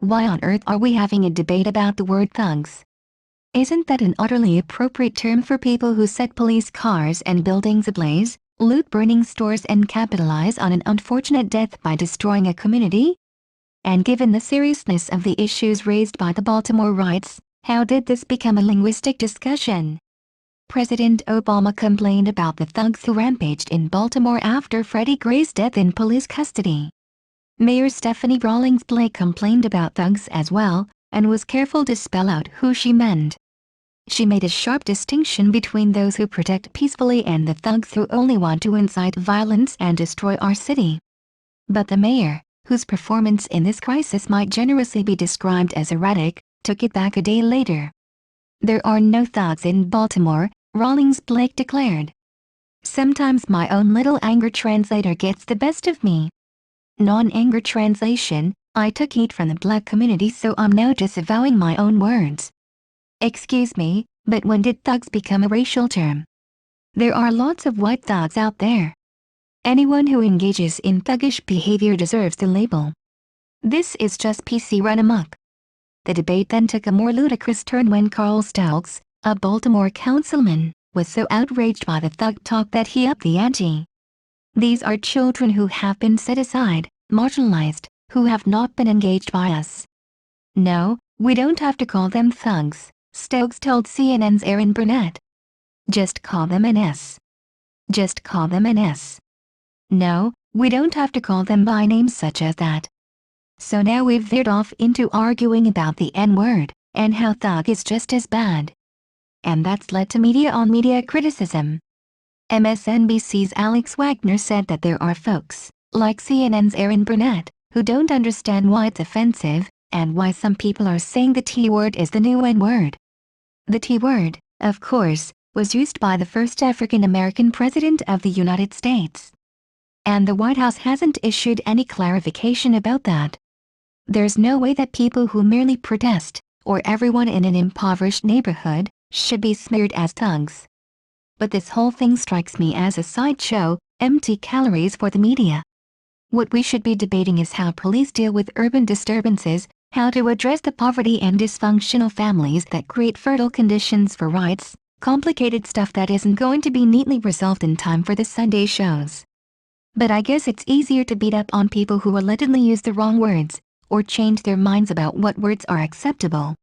Why on earth are we having a debate about the word thugs? Isn't that an utterly appropriate term for people who set police cars and buildings ablaze, loot burning stores and capitalize on an unfortunate death by destroying a community? And given the seriousness of the issues raised by the Baltimore riots, how did this become a linguistic discussion? President Obama complained about the thugs who rampaged in Baltimore after Freddie Gray's death in police custody. Mayor Stephanie Rawlings-Blake complained about thugs as well, and was careful to spell out who she meant. She made a sharp distinction between those who protect peacefully and the thugs who only want to incite violence and destroy our city. But the mayor, whose performance in this crisis might generously be described as erratic, took it back a day later. "There are no thugs in Baltimore," Rawlings-Blake declared. "Sometimes my own little anger translator gets the best of me." Non-anger translation: I took heat from the black community, so I'm now disavowing my own words. Excuse me, but when did thugs become a racial term? There are lots of white thugs out there. Anyone who engages in thuggish behavior deserves the label. This is just PC run amok. The debate then took a more ludicrous turn when Carl Stokes, a Baltimore councilman, was so outraged by the thug talk that he upped the ante. "These are children who have been set aside, marginalized, who have not been engaged by us. No, we don't have to call them thugs," Stokes told CNN's Aaron Burnett. "Just call them an S. Just call them an S. No, we don't have to call them by names such as that." So now we've veered off into arguing about the N-word, and how thug is just as bad. And that's led to media-on-media criticism. MSNBC's Alex Wagner said that there are folks, like CNN's Aaron Burnett, who don't understand why it's offensive, and why some people are saying the T-word is the new N-word. The T-word, of course, was used by the first African-American president of the United States. And the White House hasn't issued any clarification about that. There's no way that people who merely protest, or everyone in an impoverished neighborhood, should be smeared as thugs. But this whole thing strikes me as a sideshow, empty calories for the media. What we should be debating is how police deal with urban disturbances, how to address the poverty and dysfunctional families that create fertile conditions for riots, complicated stuff that isn't going to be neatly resolved in time for the Sunday shows. But I guess it's easier to beat up on people who allegedly use the wrong words, or change their minds about what words are acceptable,